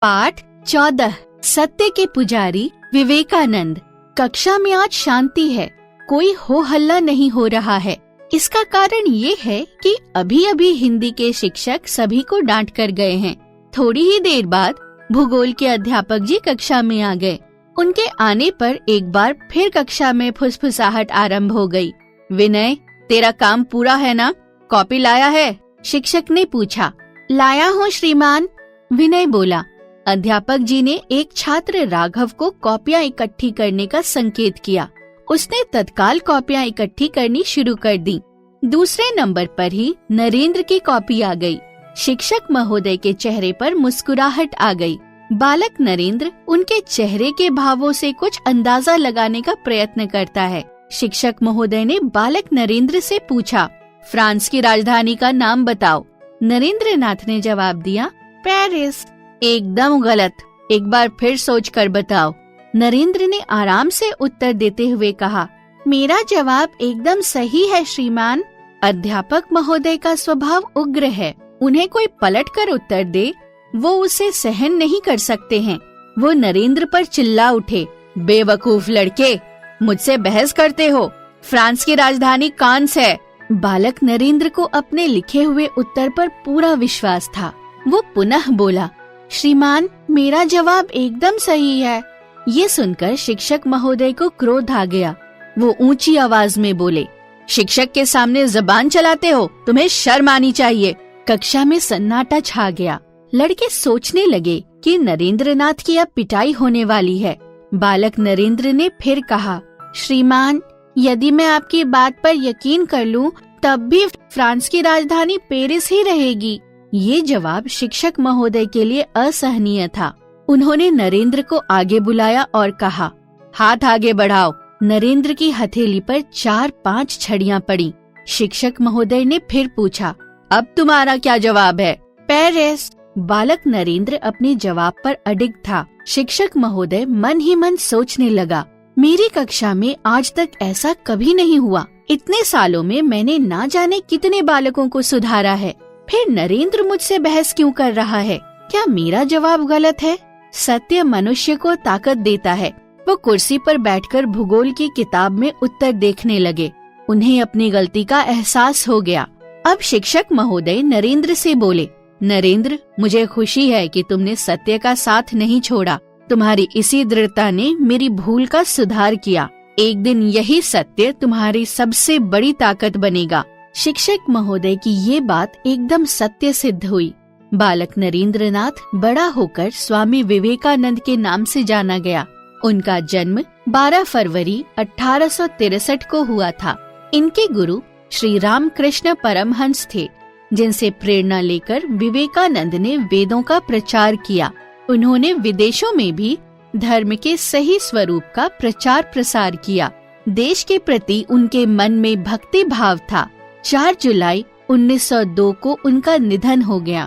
पाठ 14। सत्य के पुजारी विवेकानंद। कक्षा में आज शांति है, कोई हो हल्ला नहीं हो रहा है। इसका कारण ये है कि अभी अभी हिंदी के शिक्षक सभी को डांट कर गए हैं। थोड़ी ही देर बाद भूगोल के अध्यापक जी कक्षा में आ गए। उनके आने पर एक बार फिर कक्षा में फुसफुसाहट आरंभ हो गई। विनय, तेरा काम पूरा है ना? कॉपी लाया है? शिक्षक ने पूछा। लाया हूँ श्रीमान, विनय बोला। अध्यापक जी ने एक छात्र राघव को कॉपियाँ इकट्ठी करने का संकेत किया। उसने तत्काल कॉपियाँ इकट्ठी करनी शुरू कर दी। दूसरे नंबर पर ही नरेंद्र की कॉपी आ गई। शिक्षक महोदय के चेहरे पर मुस्कुराहट आ गई। बालक नरेंद्र उनके चेहरे के भावों से कुछ अंदाजा लगाने का प्रयत्न करता है। शिक्षक महोदय ने बालक नरेंद्र से पूछा, फ्रांस की राजधानी का नाम बताओ। नरेंद्र नाथ ने जवाब दिया, पेरिस। एकदम गलत, एक बार फिर सोच कर बताओ। नरेंद्र ने आराम से उत्तर देते हुए कहा, मेरा जवाब एकदम सही है श्रीमान। अध्यापक महोदय का स्वभाव उग्र है। उन्हें कोई पलट कर उत्तर दे, वो उसे सहन नहीं कर सकते हैं। वो नरेंद्र पर चिल्ला उठे, बेवकूफ लड़के, मुझसे बहस करते हो? फ्रांस की राजधानी कांस है। बालक नरेंद्र को अपने लिखे हुए उत्तर पर पूरा विश्वास था। वो पुनः बोला, श्रीमान, मेरा जवाब एकदम सही है। ये सुनकर शिक्षक महोदय को क्रोध आ गया। वो ऊंची आवाज में बोले, शिक्षक के सामने जबान चलाते हो? तुम्हें शर्म आनी चाहिए। कक्षा में सन्नाटा छा गया। लड़के सोचने लगे कि नरेंद्र नाथ की अब पिटाई होने वाली है। बालक नरेंद्र ने फिर कहा, श्रीमान, यदि मैं आपकी बात पर यकीन कर लूं, तब भी फ्रांस की राजधानी पेरिस ही रहेगी। ये जवाब शिक्षक महोदय के लिए असहनीय था। उन्होंने नरेंद्र को आगे बुलाया और कहा, हाथ आगे बढ़ाओ। नरेंद्र की हथेली पर 4-5 छड़ियां पड़ी। शिक्षक महोदय ने फिर पूछा, अब तुम्हारा क्या जवाब है? पेरिस। बालक नरेंद्र अपने जवाब पर अडिग था। शिक्षक महोदय मन ही मन सोचने लगा, मेरी कक्षा में आज तक ऐसा कभी नहीं हुआ। इतने सालों में मैंने ना जाने कितने बालकों को सुधारा है, फिर नरेंद्र मुझसे बहस क्यों कर रहा है? क्या मेरा जवाब गलत है? सत्य मनुष्य को ताकत देता है। वो कुर्सी पर बैठकर भूगोल की किताब में उत्तर देखने लगे। उन्हें अपनी गलती का एहसास हो गया। अब शिक्षक महोदय नरेंद्र से बोले, नरेंद्र, मुझे खुशी है कि तुमने सत्य का साथ नहीं छोड़ा। तुम्हारी इसी दृढ़ता ने मेरी भूल का सुधार किया। एक दिन यही सत्य तुम्हारी सबसे बड़ी ताकत बनेगा। शिक्षक महोदय की ये बात एकदम सत्य सिद्ध हुई। बालक नरेंद्र नाथ बड़ा होकर स्वामी विवेकानंद के नाम से जाना गया। उनका जन्म 12 फरवरी 1863 को हुआ था। इनके गुरु श्री रामकृष्ण परमहंस थे, जिनसे प्रेरणा लेकर विवेकानंद ने वेदों का प्रचार किया। उन्होंने विदेशों में भी धर्म के सही स्वरूप का प्रचार प्रसार किया। देश के प्रति उनके मन में भक्ति भाव था। 4 जुलाई 1902 को उनका निधन हो गया।